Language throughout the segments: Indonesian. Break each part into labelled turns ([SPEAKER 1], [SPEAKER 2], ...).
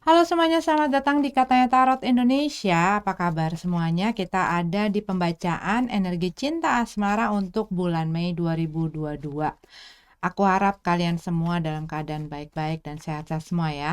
[SPEAKER 1] Halo semuanya, selamat datang di Katanya Tarot Indonesia. Apa kabar semuanya? Kita ada di pembacaan energi cinta asmara untuk bulan Mei 2022. Aku harap kalian semua dalam keadaan baik-baik dan sehat-sehat semua ya.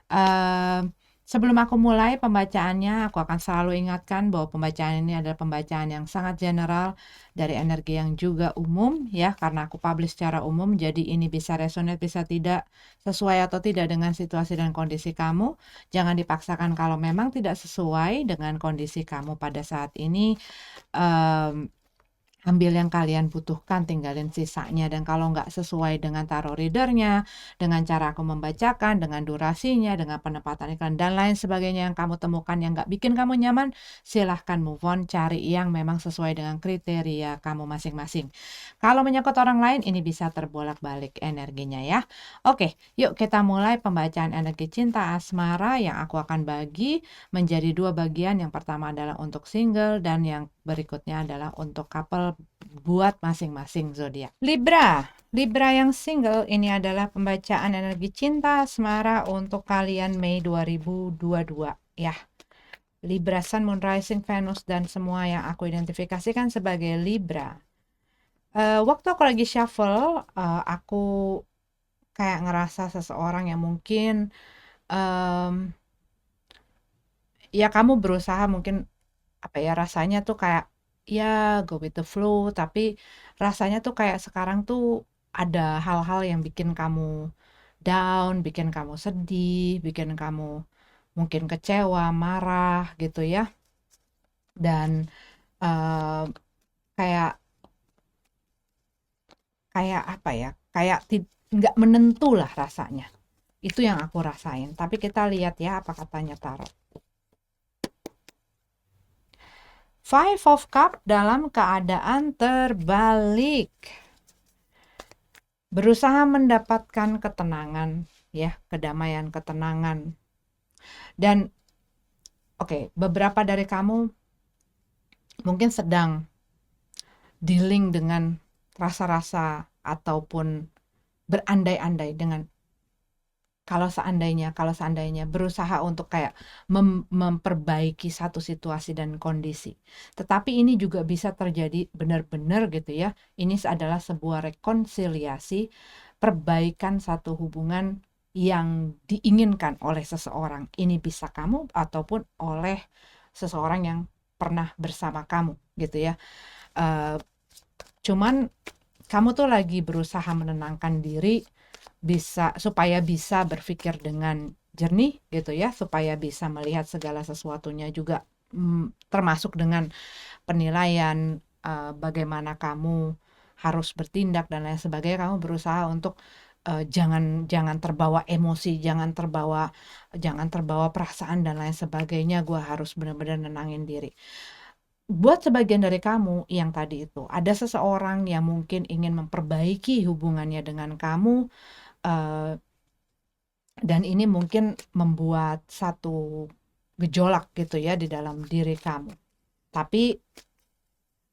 [SPEAKER 1] Eee, Sebelum aku mulai pembacaannya, aku akan selalu ingatkan bahwa pembacaan ini adalah pembacaan yang sangat general dari energi yang juga umum ya, karena aku publish secara umum, jadi ini bisa resonate, bisa tidak, sesuai atau tidak dengan situasi dan kondisi kamu. Jangan dipaksakan kalau memang tidak sesuai dengan kondisi kamu pada saat ini. mmm Ambil yang kalian butuhkan, tinggalin sisanya. Dan kalau nggak sesuai dengan tarot readernya, dengan cara aku membacakan, dengan durasinya, dengan penempatan iklan, dan lain sebagainya yang kamu temukan yang nggak bikin kamu nyaman, silahkan move on, cari yang memang sesuai dengan kriteria kamu masing-masing. Kalau menyangkut orang lain, ini bisa terbolak-balik energinya ya. Oke, yuk kita mulai pembacaan energi cinta asmara yang aku akan bagi menjadi dua bagian. Yang pertama adalah untuk single dan yang berikutnya adalah untuk couple buat masing-masing zodiak. Libra yang single, ini adalah pembacaan energi cinta asmara untuk kalian Mei 2022 ya. Libra Sun, Moon, Rising, Venus dan semua yang aku identifikasikan sebagai Libra. Waktu aku lagi shuffle, aku kayak ngerasa seseorang yang mungkin um, ya kamu berusaha mungkin apa ya, rasanya tuh kayak ya go with the flow, tapi rasanya tuh kayak sekarang tuh ada hal-hal yang bikin kamu down, bikin kamu sedih, bikin kamu mungkin kecewa, marah gitu ya. Dan eh, kayak kayak apa ya, kayak nggak menentu lah rasanya. Itu yang aku rasain. Tapi kita lihat ya apa katanya tarot. Five of Cup dalam keadaan terbalik. Berusaha mendapatkan ketenangan ya, kedamaian, ketenangan. Dan beberapa dari kamu mungkin sedang dealing dengan rasa-rasa ataupun berandai-andai dengan kalau seandainya berusaha untuk kayak memperbaiki satu situasi dan kondisi. Tetapi ini juga bisa terjadi benar-benar gitu ya. Ini adalah sebuah rekonsiliasi, perbaikan satu hubungan yang diinginkan oleh seseorang. Ini bisa kamu ataupun oleh seseorang yang pernah bersama kamu gitu ya. Uh, Cuman kamu tuh lagi berusaha menenangkan diri supaya bisa berpikir dengan jernih gitu ya, supaya bisa melihat segala sesuatunya juga, termasuk dengan penilaian bagaimana kamu harus bertindak dan lain sebagainya. Kamu berusaha untuk jangan jangan terbawa emosi, jangan terbawa perasaan dan lain sebagainya. Gue harus benar-benar nenangin diri. Buat sebagian dari kamu yang tadi itu, ada seseorang yang mungkin ingin memperbaiki hubungannya dengan kamu, eh, dan ini mungkin membuat satu gejolak gitu ya di dalam diri kamu. Tapi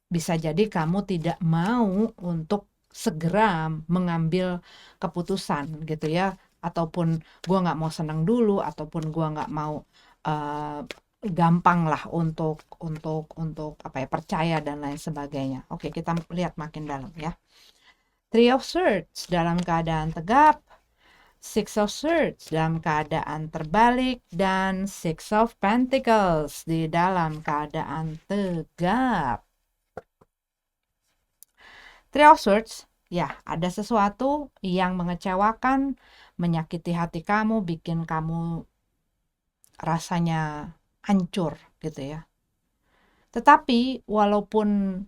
[SPEAKER 1] bisa jadi kamu tidak mau untuk segera mengambil keputusan gitu ya, ataupun gua nggak mau senang dulu, ataupun gua nggak mau uh, gampang lah untuk apa ya, percaya dan lain sebagainya. Oke, kita lihat makin dalam ya. Three of Swords dalam keadaan tegap, Six of Swords dalam keadaan terbalik, dan Six of Pentacles di dalam keadaan tegap. Three of Swords, ya ada sesuatu yang mengecewakan, menyakiti hati kamu, bikin kamu rasanya hancur gitu ya. Tetapi walaupun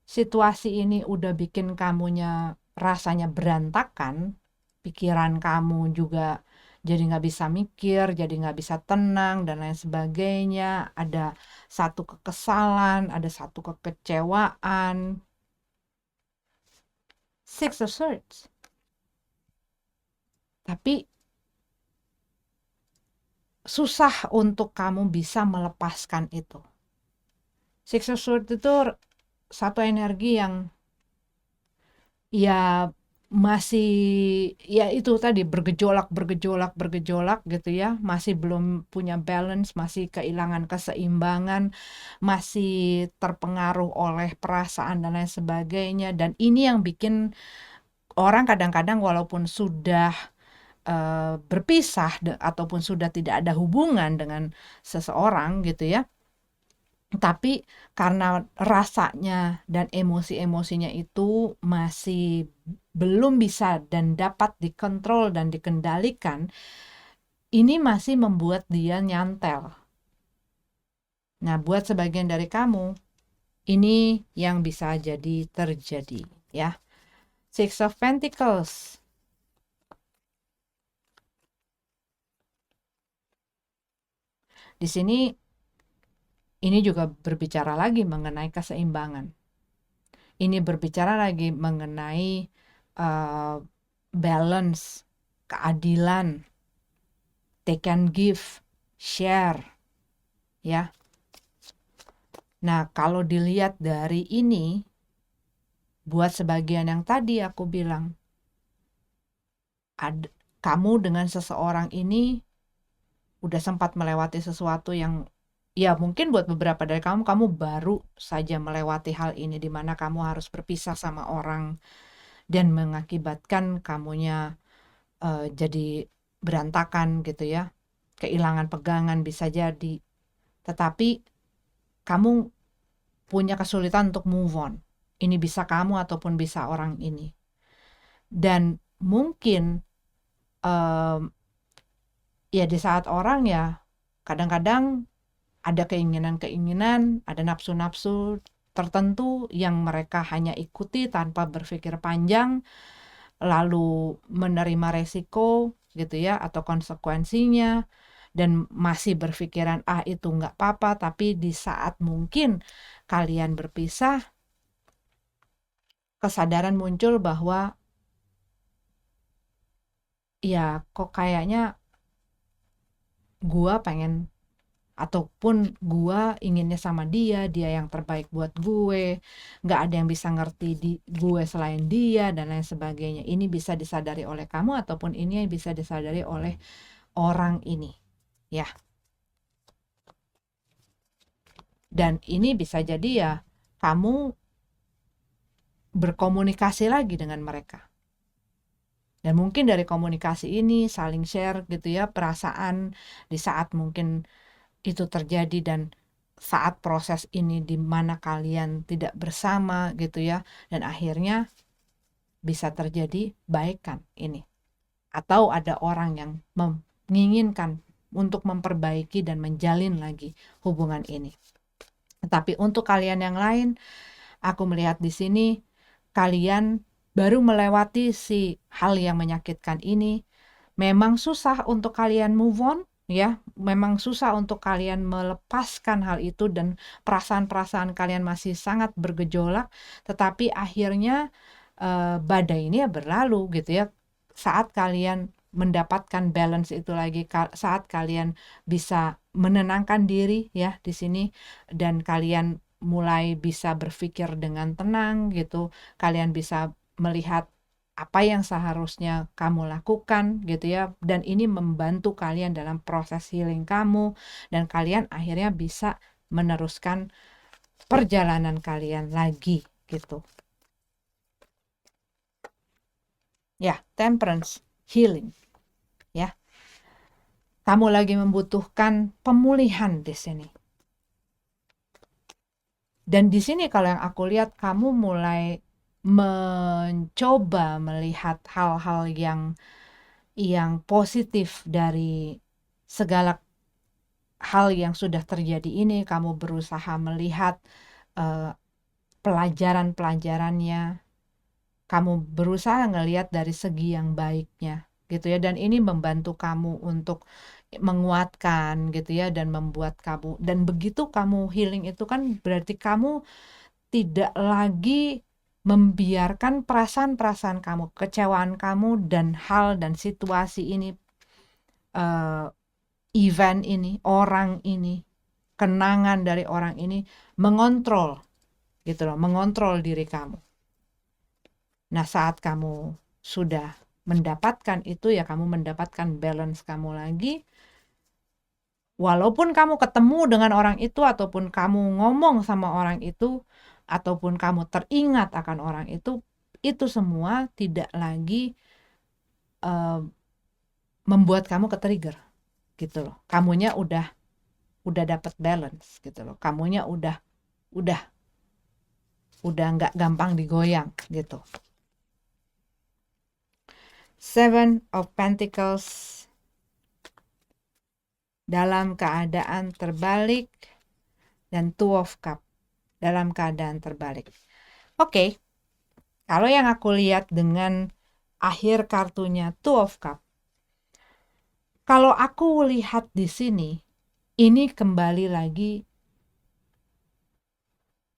[SPEAKER 1] situasi ini udah bikin kamunya rasanya berantakan, pikiran kamu juga jadi nggak bisa mikir, jadi nggak bisa tenang dan lain sebagainya. Ada satu kekesalan, ada satu kekecewaan. Six of Swords. Tapi susah untuk kamu bisa melepaskan itu. Six of Swords itu satu energi yang ya masih ya itu tadi bergejolak gitu ya, masih belum punya balance, masih kehilangan keseimbangan, masih terpengaruh oleh perasaan dan lain sebagainya, dan ini yang bikin orang kadang-kadang walaupun sudah berpisah ataupun sudah tidak ada hubungan dengan seseorang gitu ya, tapi karena rasanya dan emosi-emosinya itu masih belum bisa dan dapat dikontrol dan dikendalikan, ini masih membuat dia nyantel. Nah, buat sebagian dari kamu, ini yang bisa jadi terjadi ya. Six of Pentacles. Di sini ini juga berbicara lagi mengenai keseimbangan. Ini berbicara lagi mengenai balance, keadilan, take and give, share, ya. Nah, kalau dilihat dari ini, buat sebagian yang tadi aku bilang, kamu dengan seseorang ini udah sempat melewati sesuatu yang ya mungkin buat beberapa dari kamu baru saja melewati hal ini, di mana kamu harus berpisah sama orang dan mengakibatkan kamunya jadi berantakan gitu ya, kehilangan pegangan bisa jadi, tetapi kamu punya kesulitan untuk move on. Ini bisa kamu ataupun bisa orang ini, dan mungkin ya di saat orang ya kadang-kadang ada keinginan-keinginan, ada nafsu-nafsu tertentu yang mereka hanya ikuti tanpa berpikir panjang, lalu menerima resiko gitu ya, atau konsekuensinya, dan masih berpikiran itu nggak apa-apa. Tapi di saat mungkin kalian berpisah, kesadaran muncul bahwa ya kok kayaknya gua pengen ataupun gua inginnya sama dia yang terbaik buat gue, nggak ada yang bisa ngerti di gue selain dia dan lain sebagainya. Ini bisa disadari oleh kamu ataupun ini bisa disadari oleh orang ini ya. Dan ini bisa jadi ya kamu berkomunikasi lagi dengan mereka, dan mungkin dari komunikasi ini saling share gitu ya perasaan di saat mungkin itu terjadi, dan saat proses ini di mana kalian tidak bersama gitu ya, dan akhirnya bisa terjadi baikan ini, atau ada orang yang menginginkan untuk memperbaiki dan menjalin lagi hubungan ini. Tapi untuk kalian yang lain, aku melihat di sini kalian baru melewati si hal yang menyakitkan ini. Memang susah untuk kalian move on ya, memang susah untuk kalian melepaskan hal itu, dan perasaan-perasaan kalian masih sangat bergejolak, tetapi akhirnya badai ini ya berlalu gitu ya. Saat kalian mendapatkan balance itu lagi, saat kalian bisa menenangkan diri ya di sini, dan kalian mulai bisa berpikir dengan tenang gitu, kalian bisa melihat apa yang seharusnya kamu lakukan gitu ya, dan ini membantu kalian dalam proses healing kamu, dan kalian akhirnya bisa meneruskan perjalanan kalian lagi gitu ya. Temperance, healing ya, kamu lagi membutuhkan pemulihan di sini. Dan di sini kalau yang aku lihat, kamu mulai mencoba melihat hal-hal yang positif dari segala hal yang sudah terjadi ini. Kamu berusaha melihat pelajaran-pelajarannya. Kamu berusaha ngelihat dari segi yang baiknya gitu ya, dan ini membantu kamu untuk menguatkan gitu ya, dan membuat kamu, dan begitu kamu healing itu kan berarti kamu tidak lagi membiarkan perasaan-perasaan kamu, kecewaan kamu, dan hal dan situasi ini, event ini, orang ini, kenangan dari orang ini mengontrol gitu loh, mengontrol diri kamu. Nah, saat kamu sudah mendapatkan itu, ya kamu mendapatkan balance kamu lagi. Walaupun kamu ketemu dengan orang itu, ataupun kamu ngomong sama orang itu, ataupun kamu teringat akan orang itu semua tidak lagi membuat kamu ke-trigger gitu loh. Kamunya udah dapat balance gitu loh. Kamunya udah nggak gampang digoyang gitu. Seven of Pentacles dalam keadaan terbalik, dan Two of Cup dalam keadaan terbalik. Oke, kalau yang aku lihat dengan akhir kartunya Two of Cup, kalau aku lihat di sini, ini kembali lagi,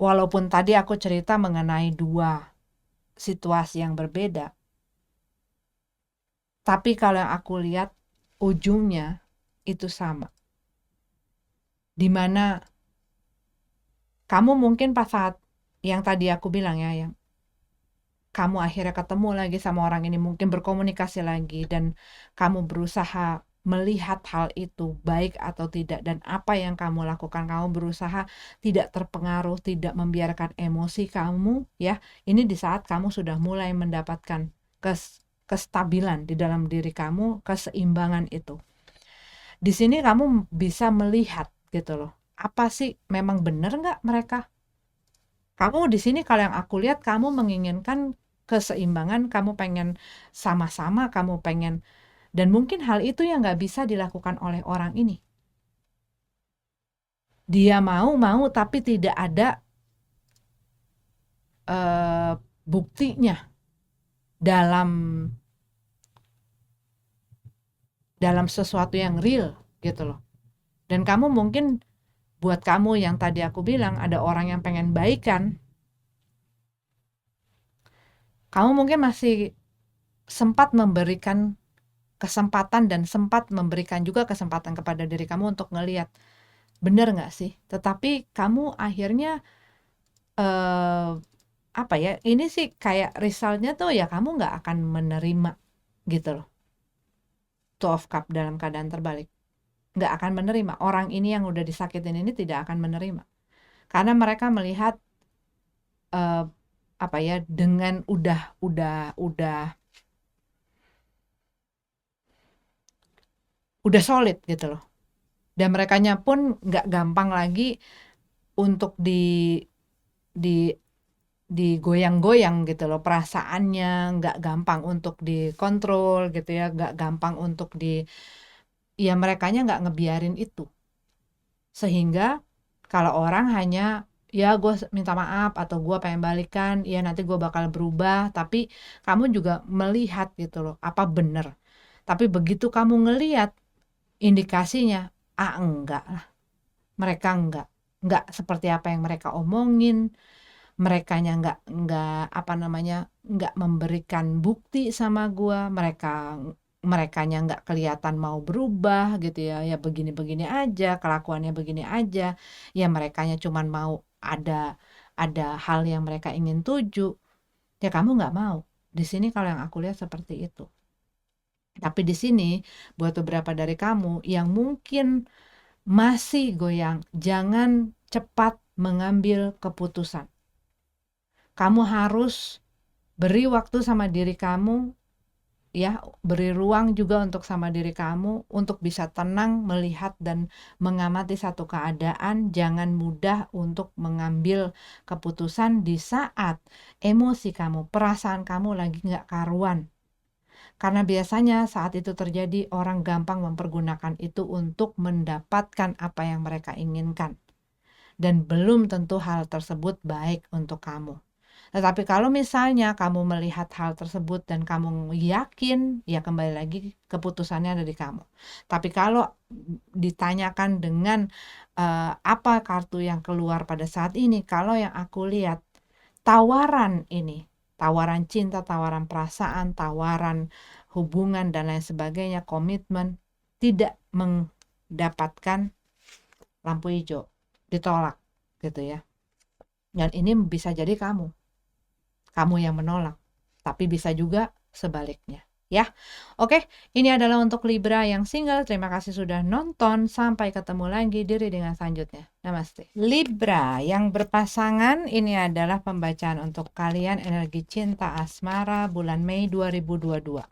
[SPEAKER 1] walaupun tadi aku cerita mengenai dua situasi yang berbeda, tapi kalau yang aku lihat ujungnya itu sama. Dimana kamu mungkin pas saat yang tadi aku bilang ya, yang kamu akhirnya ketemu lagi sama orang ini, mungkin berkomunikasi lagi, dan kamu berusaha melihat hal itu baik atau tidak, dan apa yang kamu lakukan, kamu berusaha tidak terpengaruh, tidak membiarkan emosi kamu ya. Ini di saat kamu sudah mulai mendapatkan kestabilan di dalam diri kamu, keseimbangan itu. Di sini kamu bisa melihat gitu loh, apa sih memang benar nggak mereka? Kamu di sini kalau yang aku lihat, kamu menginginkan keseimbangan, kamu pengen sama-sama, kamu pengen, dan mungkin hal itu yang nggak bisa dilakukan oleh orang ini. Dia mau tapi tidak ada buktinya dalam sesuatu yang real gitu loh. Dan kamu mungkin, buat kamu yang tadi aku bilang ada orang yang pengen baikan, kamu mungkin masih sempat memberikan kesempatan, dan sempat memberikan juga kesempatan kepada diri kamu untuk ngelihat bener nggak sih. Tetapi kamu akhirnya apa ya, ini sih kayak resultnya tuh ya kamu nggak akan menerima gitu loh. Two of Cup dalam keadaan terbalik, nggak akan menerima. Orang ini yang udah disakitin ini tidak akan menerima, karena mereka melihat apa ya, dengan udah solid gitu loh. Dan merekanya pun nggak gampang lagi untuk digoyang-goyang gitu loh, perasaannya nggak gampang untuk dikontrol gitu ya, nggak gampang untuk ya merekanya nggak ngebiarin itu. Sehingga kalau orang hanya ya gue minta maaf atau gue pengen balikan, ya nanti gue bakal berubah, tapi kamu juga melihat gitu loh, apa bener. Tapi begitu kamu ngelihat indikasinya, enggak lah, mereka enggak seperti apa yang mereka omongin, merekanya enggak apa namanya, enggak memberikan bukti sama gua, merekanya enggak kelihatan mau berubah gitu ya, ya begini-begini aja, kelakuannya begini aja, ya merekanya cuman mau ada hal yang mereka ingin tuju, ya kamu enggak mau. Di sini kalau yang aku lihat seperti itu. Tapi di sini buat beberapa dari kamu yang mungkin masih goyang, jangan cepat mengambil keputusan. Kamu harus beri waktu sama diri kamu ya, beri ruang juga untuk sama diri kamu untuk bisa tenang melihat dan mengamati satu keadaan. Jangan mudah untuk mengambil keputusan di saat emosi kamu, perasaan kamu lagi nggak karuan. Karena biasanya saat itu terjadi, orang gampang mempergunakan itu untuk mendapatkan apa yang mereka inginkan. Dan belum tentu hal tersebut baik untuk kamu. Tetapi kalau misalnya kamu melihat hal tersebut dan kamu yakin, ya kembali lagi keputusannya ada di kamu. Tapi kalau ditanyakan dengan apa kartu yang keluar pada saat ini, kalau yang aku lihat tawaran ini, tawaran cinta, tawaran perasaan, tawaran hubungan dan lain sebagainya, komitmen, tidak mendapatkan lampu hijau, ditolak gitu ya. Dan ini bisa jadi kamu yang menolak, tapi bisa juga sebaliknya ya. Oke, ini adalah untuk Libra yang single. Terima kasih sudah nonton. Sampai ketemu lagi di readingan selanjutnya. Namaste. Libra yang berpasangan, ini adalah pembacaan untuk kalian energi cinta asmara bulan Mei 2022.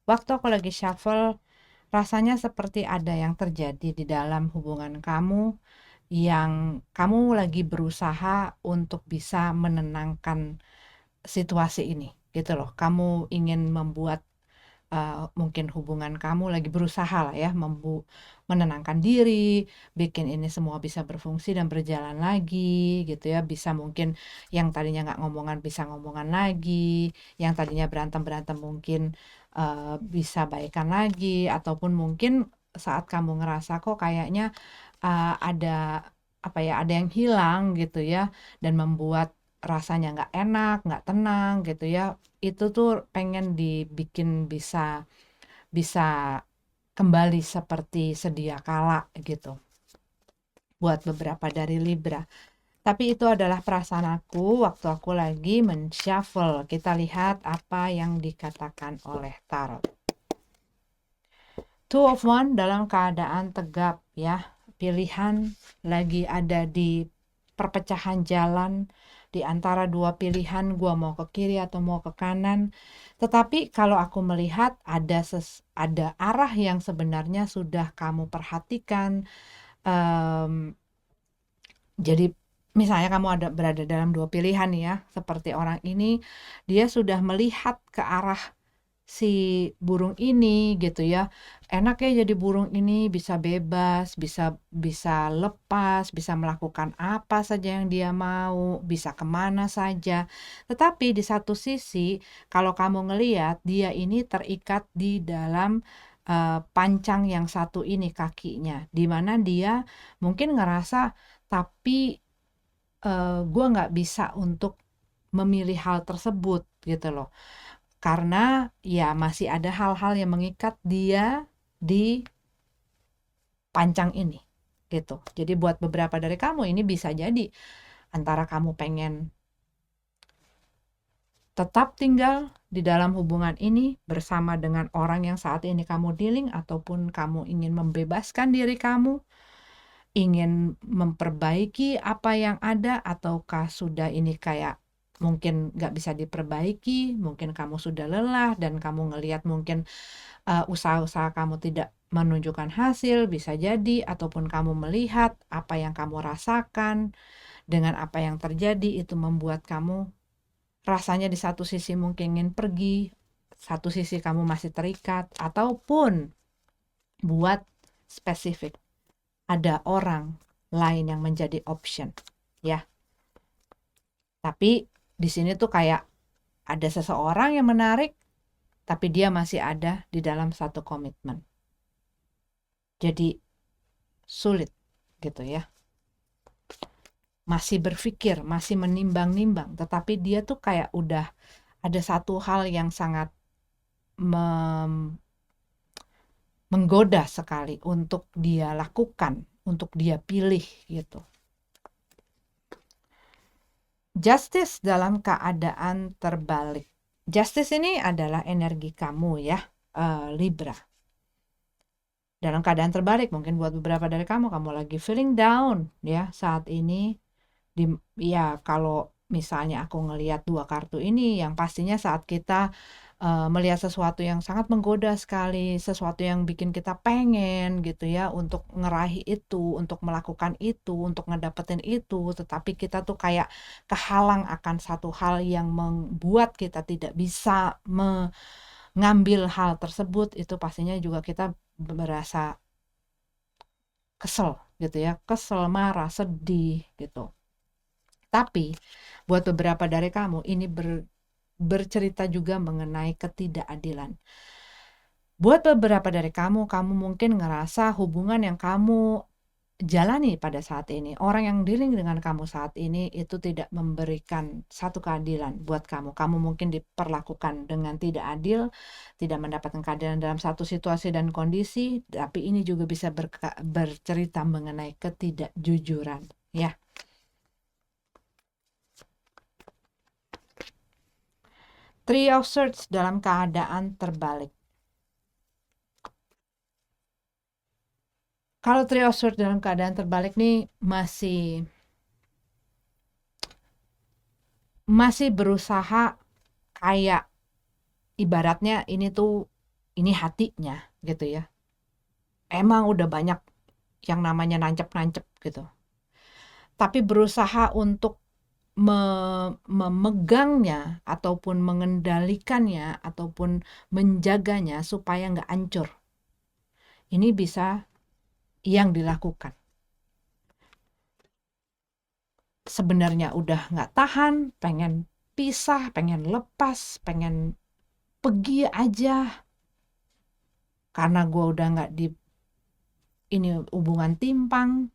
[SPEAKER 1] Waktu aku lagi shuffle, rasanya seperti ada yang terjadi di dalam hubungan kamu yang kamu lagi berusaha untuk bisa menenangkan situasi ini gitu loh. Kamu ingin membuat mungkin hubungan kamu lagi berusaha lah ya menenangkan diri, bikin ini semua bisa berfungsi dan berjalan lagi gitu ya. Bisa mungkin yang tadinya nggak ngomongan bisa ngomongan lagi, yang tadinya berantem mungkin bisa baikan lagi, ataupun mungkin saat kamu ngerasa kok kayaknya ada apa ya, ada yang hilang gitu ya, dan membuat rasanya nggak enak, nggak tenang gitu ya. Itu tuh pengen dibikin bisa bisa kembali seperti sedia kala gitu buat beberapa dari Libra. Tapi itu adalah perasaan aku waktu aku lagi men-shuffle. Kita lihat apa yang dikatakan oleh tarot. Two of One dalam keadaan tegap ya. Pilihan lagi ada di perpecahan jalan di antara dua pilihan, gua mau ke kiri atau mau ke kanan. Tetapi kalau aku melihat ada arah yang sebenarnya sudah kamu perhatikan. Jadi misalnya kamu berada dalam dua pilihan ya, seperti orang ini, dia sudah melihat ke arah si burung ini gitu ya. Enak ya jadi burung ini, bisa bebas, bisa bisa lepas, bisa melakukan apa saja yang dia mau, bisa kemana saja. Tetapi di satu sisi kalau kamu ngelihat dia ini terikat di dalam pancang yang satu ini kakinya, di mana dia mungkin ngerasa tapi gue nggak bisa untuk memilih hal tersebut gitu loh. Karena ya masih ada hal-hal yang mengikat dia di pancang ini gitu. Jadi buat beberapa dari kamu ini bisa jadi antara kamu pengen tetap tinggal di dalam hubungan ini bersama dengan orang yang saat ini kamu dealing, ataupun kamu ingin membebaskan diri kamu, ingin memperbaiki apa yang ada, ataukah sudah ini kayak mungkin nggak bisa diperbaiki, mungkin kamu sudah lelah dan kamu ngelihat mungkin usaha-usaha kamu tidak menunjukkan hasil, bisa jadi, ataupun kamu melihat apa yang kamu rasakan dengan apa yang terjadi itu membuat kamu rasanya di satu sisi mungkin ingin pergi, satu sisi kamu masih terikat, ataupun buat spesifik ada orang lain yang menjadi option ya. Tapi di sini tuh kayak ada seseorang yang menarik tapi dia masih ada di dalam satu komitmen. Jadi sulit gitu ya. Masih berpikir, masih menimbang-nimbang, tetapi dia tuh kayak udah ada satu hal yang sangat menggoda sekali untuk dia lakukan, untuk dia pilih gitu. Justice dalam keadaan terbalik. Justice ini adalah energi kamu ya, Libra. Dalam keadaan terbalik, mungkin buat beberapa dari kamu lagi feeling down ya saat ini. Ya kalau misalnya aku ngelihat dua kartu ini, yang pastinya saat kita melihat sesuatu yang sangat menggoda sekali, sesuatu yang bikin kita pengen gitu ya untuk ngeraih itu, untuk melakukan itu, untuk ngedapetin itu, tetapi kita tuh kayak kehalang akan satu hal yang membuat kita tidak bisa mengambil hal tersebut. Itu pastinya juga kita berasa kesel gitu ya, kesel, marah, sedih gitu. Tapi buat beberapa dari kamu ini bercerita juga mengenai ketidakadilan. Buat beberapa dari kamu mungkin ngerasa hubungan yang kamu jalani pada saat ini, orang yang dealing dengan kamu saat ini itu tidak memberikan satu keadilan buat kamu. Kamu mungkin diperlakukan dengan tidak adil, tidak mendapatkan keadilan dalam satu situasi dan kondisi, tapi ini juga bisa bercerita mengenai ketidakjujuran, ya. Three of Swords dalam keadaan terbalik. Kalau Three of Swords dalam keadaan terbalik nih masih berusaha, kayak ibaratnya ini hatinya gitu ya. Emang udah banyak yang namanya nancep-nancep gitu. Tapi berusaha untuk memegangnya ataupun mengendalikannya ataupun menjaganya supaya nggak hancur. Ini bisa yang dilakukan. Sebenarnya udah nggak tahan, pengen pisah, pengen lepas, pengen pergi aja. Karena gue udah nggak ini hubungan timpang.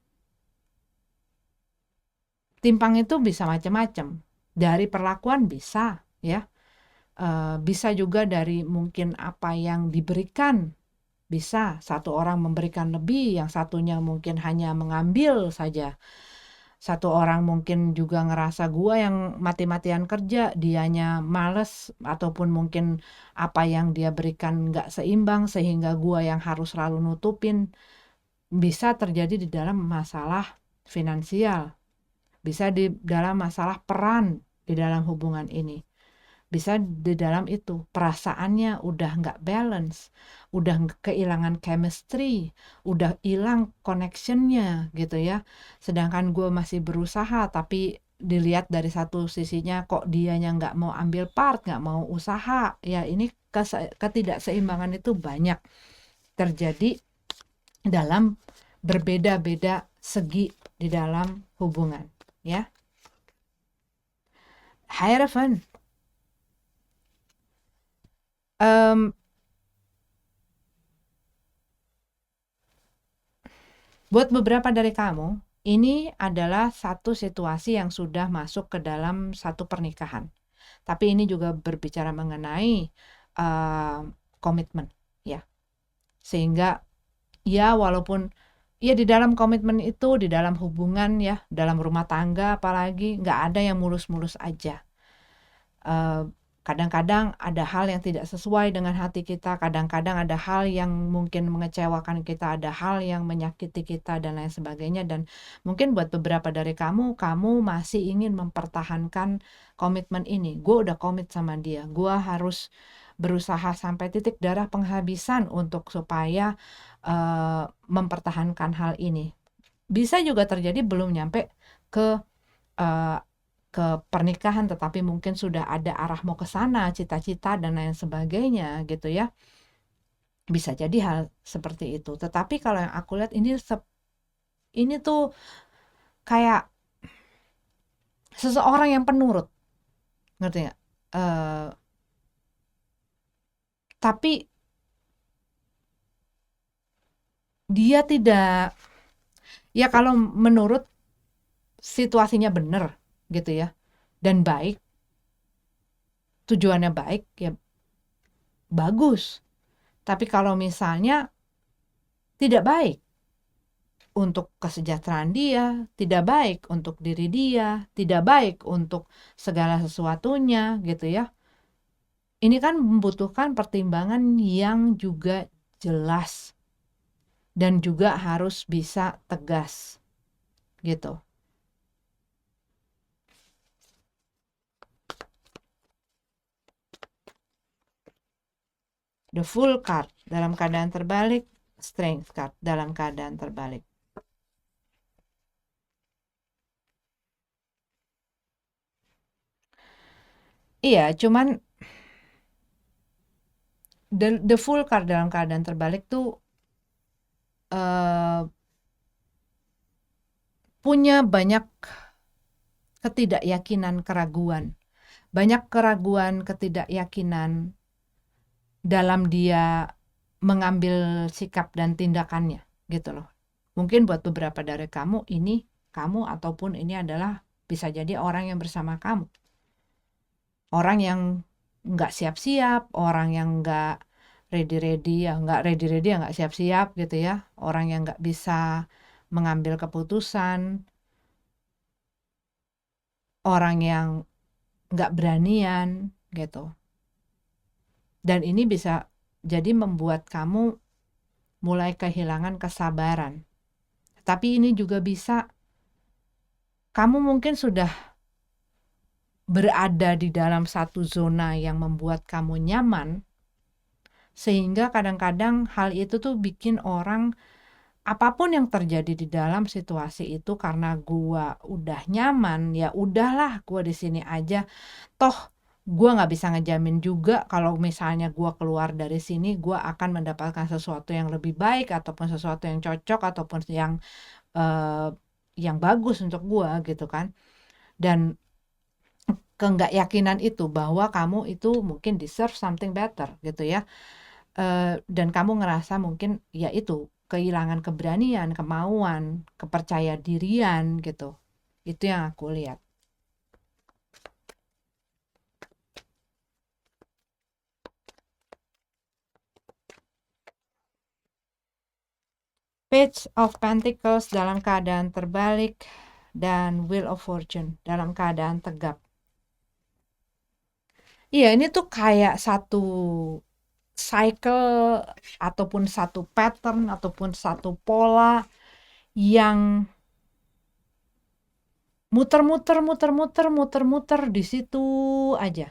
[SPEAKER 1] Timpang itu bisa macam-macam. Dari perlakuan bisa, ya. Bisa juga dari mungkin apa yang diberikan. Bisa, satu orang memberikan lebih, yang satunya mungkin hanya mengambil saja. Satu orang mungkin juga ngerasa gua yang mati-matian kerja, dianya males, ataupun mungkin apa yang dia berikan nggak seimbang sehingga gua yang harus selalu nutupin. Bisa terjadi di dalam masalah finansial, bisa di dalam masalah peran di dalam hubungan ini. Bisa di dalam itu perasaannya udah nggak balance, udah kehilangan chemistry, udah hilang connectionnya gitu ya. Sedangkan gue masih berusaha, tapi dilihat dari satu sisinya kok dianya nggak mau ambil part, nggak mau usaha. Ya ini ketidakseimbangan itu banyak terjadi dalam berbeda-beda segi di dalam hubungan, ya. Hierophant. Buat beberapa dari kamu, ini adalah satu situasi yang sudah masuk ke dalam satu pernikahan. Tapi ini juga berbicara mengenai komitmen, ya. Sehingga ya walaupun ya di dalam komitmen itu, di dalam hubungan ya, dalam rumah tangga apalagi, nggak ada yang mulus-mulus aja. Kadang-kadang ada hal yang tidak sesuai dengan hati kita, kadang-kadang ada hal yang mungkin mengecewakan kita, ada hal yang menyakiti kita dan lain sebagainya. Dan mungkin buat beberapa dari kamu masih ingin mempertahankan komitmen ini. Gue udah komit sama dia, gue harus berusaha sampai titik darah penghabisan untuk supaya mempertahankan hal ini. Bisa juga terjadi belum nyampe ke pernikahan, tetapi mungkin sudah ada arah mau ke sana, cita-cita dan lain sebagainya gitu ya. Bisa jadi hal seperti itu. Tetapi kalau yang aku lihat ini tuh kayak seseorang yang penurut, ngerti nggak? Tapi dia tidak, ya kalau menurut situasinya benar gitu ya, dan baik, tujuannya baik ya bagus. Tapi kalau misalnya tidak baik untuk kesejahteraan dia, tidak baik untuk diri dia, tidak baik untuk segala sesuatunya gitu ya. Ini kan membutuhkan pertimbangan yang juga jelas dan juga harus bisa tegas gitu. The Fool card dalam keadaan terbalik, Strength card dalam keadaan terbalik. Iya, cuman the Fool card dalam keadaan terbalik tuh punya banyak ketidakyakinan, keraguan. Banyak keraguan, ketidakyakinan dalam dia mengambil sikap dan tindakannya gitu loh. Mungkin buat beberapa dari kamu ataupun ini adalah bisa jadi orang yang bersama kamu. Orang yang nggak siap-siap, orang yang nggak ready-ready ya nggak siap-siap gitu ya. Orang yang nggak bisa mengambil keputusan, orang yang nggak beranian gitu. Dan ini bisa jadi membuat kamu mulai kehilangan kesabaran. Tapi ini juga bisa kamu mungkin sudah berada di dalam satu zona yang membuat kamu nyaman, sehingga kadang-kadang hal itu tuh bikin orang apapun yang terjadi di dalam situasi itu karena gua udah nyaman, ya udahlah gua di sini aja. Toh gua nggak bisa ngejamin juga kalau misalnya gua keluar dari sini gua akan mendapatkan sesuatu yang lebih baik ataupun sesuatu yang cocok ataupun eh, yang bagus untuk gua gitu kan. Dan nggak yakinan itu bahwa kamu itu mungkin deserve something better gitu ya. Dan kamu ngerasa mungkin ya itu kehilangan keberanian, kemauan, kepercaya dirian gitu. Itu yang aku lihat. Page of Pentacles dalam keadaan terbalik dan Wheel of Fortune dalam keadaan tegap. Iya, ini tuh kayak satu cycle ataupun satu pattern ataupun satu pola yang muter-muter di situ aja.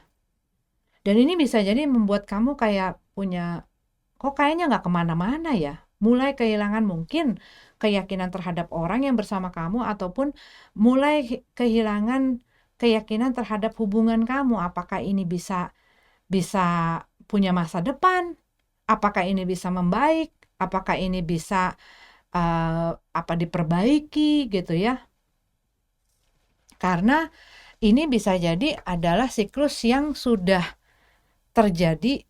[SPEAKER 1] Dan ini bisa jadi membuat kamu kayak punya, kok kayaknya nggak kemana-mana ya. Mulai kehilangan mungkin keyakinan terhadap orang yang bersama kamu ataupun mulai kehilangan keyakinan terhadap hubungan kamu. Apakah ini bisa bisa punya masa depan? Apakah ini bisa membaik? Apakah ini bisa diperbaiki gitu ya? Karena ini bisa jadi adalah siklus yang sudah terjadi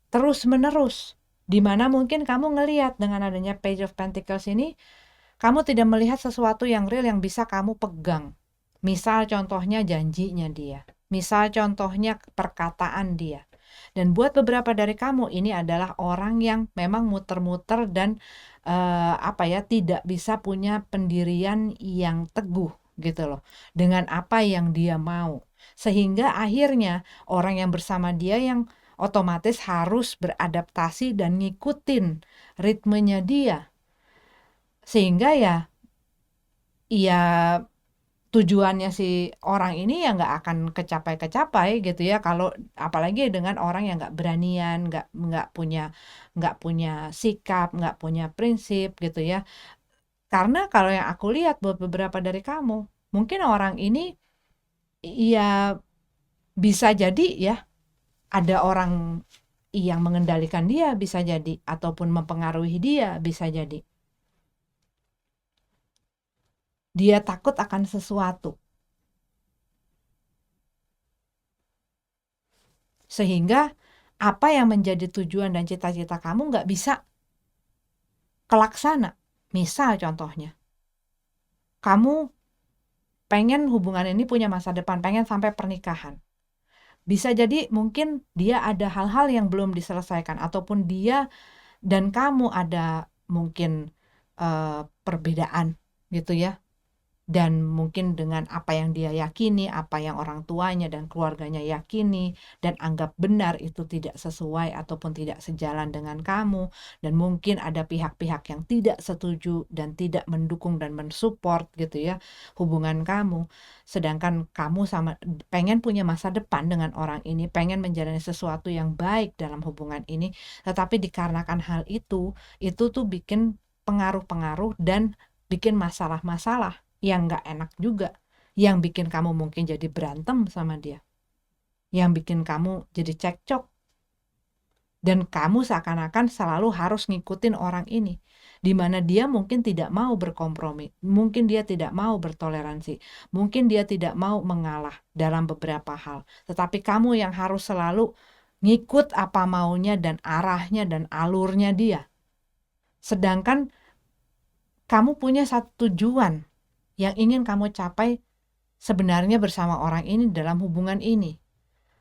[SPEAKER 1] terus-menerus, di mana mungkin kamu ngelihat dengan adanya Page of Pentacles ini, kamu tidak melihat sesuatu yang real yang bisa kamu pegang. Misal contohnya janjinya dia, misal contohnya perkataan dia. Dan buat beberapa dari kamu ini adalah orang yang memang muter-muter dan tidak bisa punya pendirian yang teguh gitu loh, dengan apa yang dia mau. Sehingga akhirnya orang yang bersama dia yang otomatis harus beradaptasi dan ngikutin ritmenya dia. Sehingga ya tujuannya si orang ini ya nggak akan kecapai gitu ya, kalau apalagi dengan orang yang nggak beranian, nggak punya sikap, nggak punya prinsip gitu ya. Karena kalau yang aku lihat buat beberapa dari kamu, mungkin orang ini ya bisa jadi ya ada orang yang mengendalikan dia, bisa jadi, ataupun mempengaruhi dia, bisa jadi. Dia takut akan sesuatu. Sehingga apa yang menjadi tujuan dan cita-cita kamu nggak bisa kelaksana. Misal contohnya, kamu pengen hubungan ini punya masa depan, pengen sampai pernikahan. Bisa jadi mungkin dia ada hal-hal yang belum diselesaikan, ataupun dia dan kamu ada mungkin perbedaan gitu ya. Dan mungkin dengan apa yang dia yakini, apa yang orang tuanya dan keluarganya yakini dan anggap benar itu tidak sesuai ataupun tidak sejalan dengan kamu, dan mungkin ada pihak-pihak yang tidak setuju dan tidak mendukung dan mensupport gitu ya hubungan kamu, sedangkan kamu sama pengen punya masa depan dengan orang ini, pengen menjalani sesuatu yang baik dalam hubungan ini, tetapi dikarenakan hal itu tuh bikin pengaruh-pengaruh dan bikin masalah-masalah yang nggak enak juga, yang bikin kamu mungkin jadi berantem sama dia, yang bikin kamu jadi cekcok, dan kamu seakan-akan selalu harus ngikutin orang ini, di mana dia mungkin tidak mau berkompromi, mungkin dia tidak mau bertoleransi, mungkin dia tidak mau mengalah dalam beberapa hal, tetapi kamu yang harus selalu ngikut apa maunya dan arahnya dan alurnya dia. Sedangkan kamu punya satu tujuan yang ingin kamu capai sebenarnya bersama orang ini dalam hubungan ini.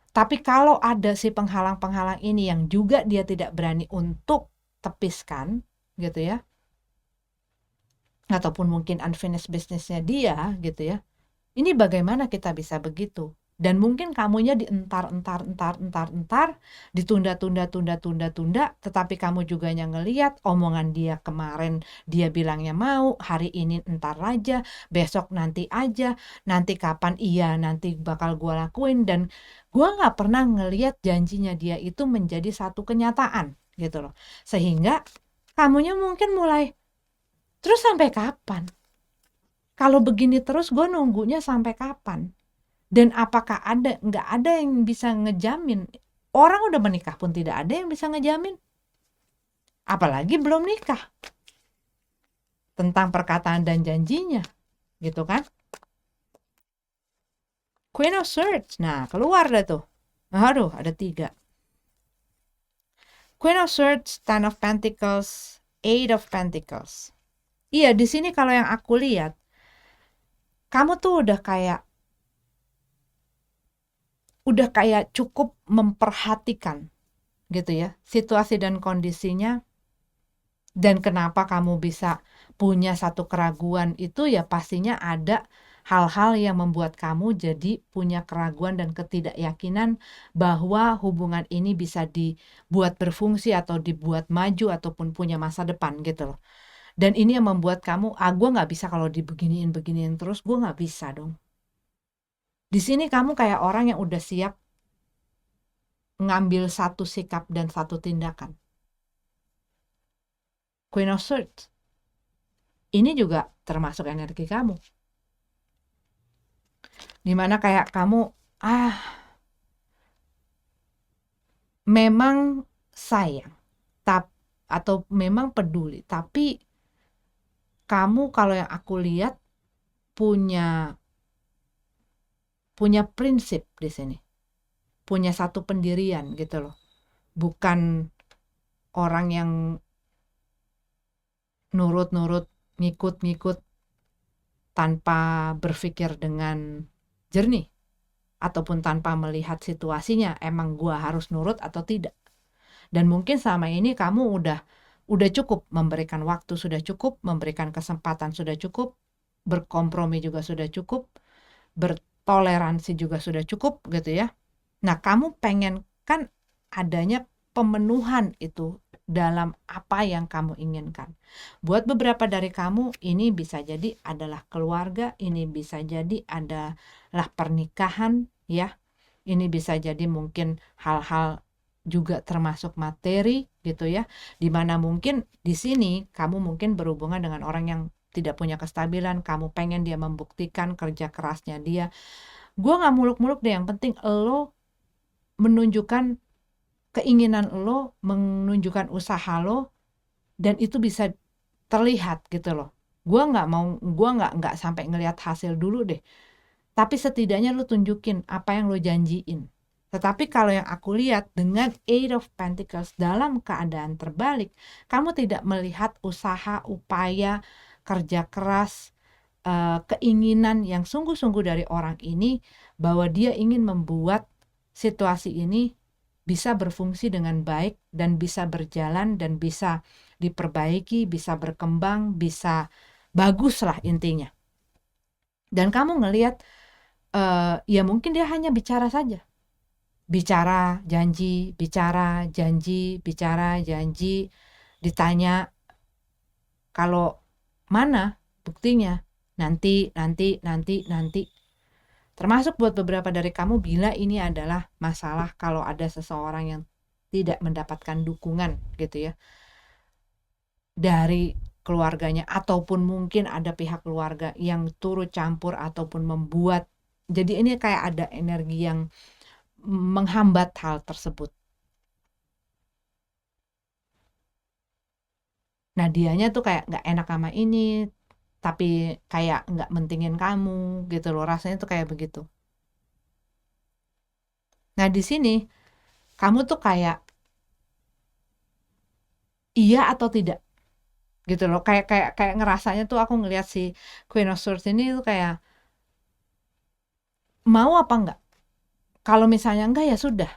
[SPEAKER 1] Tapi kalau ada si penghalang-penghalang ini yang juga dia tidak berani untuk tepiskan gitu ya, ataupun mungkin unfinished business-nya dia gitu ya, ini bagaimana kita bisa begitu? Dan mungkin kamunya dientar, ditunda, tetapi kamu juga ngeliat omongan dia kemarin, dia bilangnya mau, hari ini entar aja, besok nanti aja, nanti kapan iya, nanti bakal gua lakuin, dan gua nggak pernah ngeliat janjinya dia itu menjadi satu kenyataan gitu loh. Sehingga kamunya mungkin mulai, terus sampai kapan? Kalau begini terus gue nunggunya sampai kapan? Dan apakah nggak ada yang bisa ngejamin? Orang udah menikah pun tidak ada yang bisa ngejamin. Apalagi belum nikah. Tentang perkataan dan janjinya. Gitu kan? Queen of Swords. Nah, keluar dah tuh. Aduh, ada 3. Queen of Swords, Ten of Pentacles, Eight of Pentacles. Iya, di sini kalau yang aku lihat, kamu tuh udah kayak cukup memperhatikan gitu ya, situasi dan kondisinya. Dan kenapa kamu bisa punya satu keraguan itu ya pastinya ada hal-hal yang membuat kamu jadi punya keraguan dan ketidakyakinan bahwa hubungan ini bisa dibuat berfungsi atau dibuat maju ataupun punya masa depan gitu loh. Dan ini yang membuat kamu, gue nggak bisa kalau dibeginiin terus, gue nggak bisa dong. Di sini kamu kayak orang yang udah siap ngambil satu sikap dan satu tindakan. Queen of Swords. Ini juga termasuk energi kamu. Dimana kayak kamu, memang sayang, atau memang peduli, tapi kamu kalau yang aku lihat punya prinsip di sini. Punya satu pendirian gitu loh. Bukan orang yang nurut-nurut, ngikut-ngikut tanpa berpikir dengan jernih ataupun tanpa melihat situasinya, emang gua harus nurut atau tidak. Dan mungkin selama ini kamu udah cukup memberikan waktu, sudah cukup memberikan kesempatan, sudah cukup berkompromi, juga sudah cukup bertoleransi, juga sudah cukup gitu ya. Nah, kamu pengen kan adanya pemenuhan itu dalam apa yang kamu inginkan. Buat beberapa dari kamu, ini bisa jadi adalah keluarga, ini bisa jadi adalah pernikahan ya. Ini bisa jadi mungkin hal-hal juga termasuk materi gitu ya. Dimana mungkin di sini kamu mungkin berhubungan dengan orang yang tidak punya kestabilan, kamu pengen dia membuktikan kerja kerasnya dia. Gue gak muluk-muluk deh, yang penting lo menunjukkan keinginan lo, menunjukkan usaha lo, dan itu bisa terlihat gitu loh. Gue nggak sampai ngelihat hasil dulu deh, tapi setidaknya lo tunjukin apa yang lo janjiin. Tetapi kalau yang aku lihat dengan Eight of Pentacles dalam keadaan terbalik, kamu tidak melihat usaha, upaya, kerja keras, keinginan yang sungguh-sungguh dari orang ini, bahwa dia ingin membuat situasi ini bisa berfungsi dengan baik dan bisa berjalan dan bisa diperbaiki, bisa berkembang, bisa bagus lah intinya. Dan kamu ngelihat ya mungkin dia hanya bicara saja. Bicara janji, bicara janji, bicara janji, ditanya kalau mana buktinya, nanti. Termasuk buat beberapa dari kamu, bila ini adalah masalah kalau ada seseorang yang tidak mendapatkan dukungan gitu ya dari keluarganya, ataupun mungkin ada pihak keluarga yang turut campur ataupun membuat, jadi ini kayak ada energi yang menghambat hal tersebut. Nah, dianya tuh kayak nggak enak sama ini, tapi kayak nggak mentingin kamu gitu loh, rasanya tuh kayak begitu. Nah, di sini kamu tuh kayak iya atau tidak gitu loh, kayak ngerasanya tuh, aku ngelihat si Queen of Swords ini tuh kayak mau apa enggak. Kalau misalnya enggak ya sudah,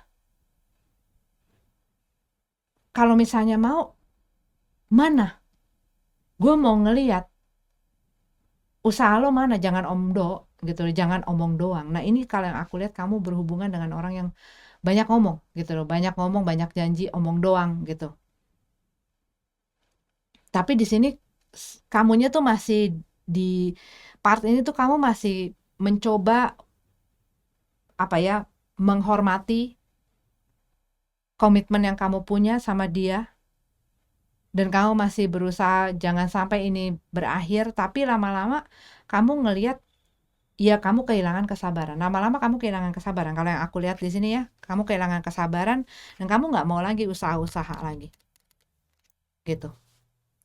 [SPEAKER 1] kalau misalnya mau, mana gue mau ngelihat Usaha lo mana? Jangan gitu loh, jangan omong doang. Nah, ini kalau yang aku lihat kamu berhubungan dengan orang yang banyak ngomong gitu loh, banyak ngomong, banyak janji, omong doang gitu. Tapi di sini kamunya tuh masih di part ini tuh kamu masih mencoba apa ya, menghormati komitmen yang kamu punya sama dia, dan kamu masih berusaha jangan sampai ini berakhir, tapi lama-lama kamu ngelihat ya kamu kehilangan kesabaran. Lama-lama kamu kehilangan kesabaran. Kalau yang aku lihat di sini ya, kamu kehilangan kesabaran dan kamu nggak mau lagi usaha-usaha lagi, gitu.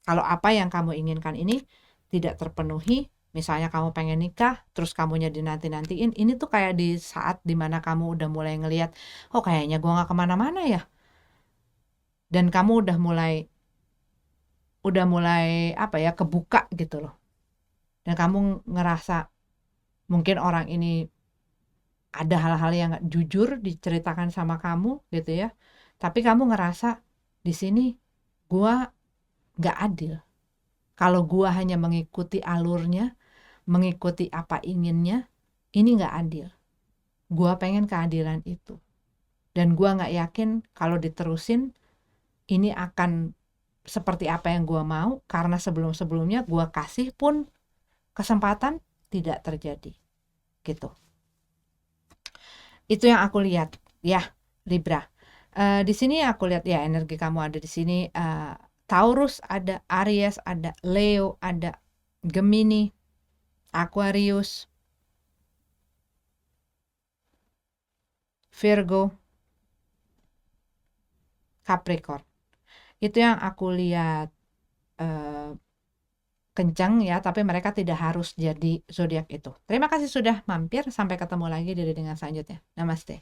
[SPEAKER 1] Kalau apa yang kamu inginkan ini tidak terpenuhi, misalnya kamu pengen nikah, terus kamunya dinanti-nantiin, ini tuh kayak di saat dimana kamu udah mulai ngelihat, oh kayaknya gua nggak kemana-mana ya, dan kamu udah mulai apa ya, kebuka gitu loh, dan kamu ngerasa mungkin orang ini ada hal-hal yang nggak jujur diceritakan sama kamu gitu ya, tapi kamu ngerasa di sini gua nggak adil. Kalau gua hanya mengikuti alurnya, mengikuti apa inginnya, ini nggak adil. Gua pengen keadilan itu. Dan gua nggak yakin kalau diterusin ini akan seperti apa yang gua mau, karena sebelum-sebelumnya gua kasih pun kesempatan tidak terjadi. Gitu. Itu yang aku lihat ya, Libra. Di sini aku lihat ya energi kamu ada di sini. Taurus ada, Aries ada, Leo ada, Gemini, Aquarius, Virgo, Capricorn. Itu yang aku lihat eh, kencang ya, tapi mereka tidak harus jadi zodiak itu. Terima kasih sudah mampir. Sampai ketemu lagi di readingan selanjutnya. Namaste.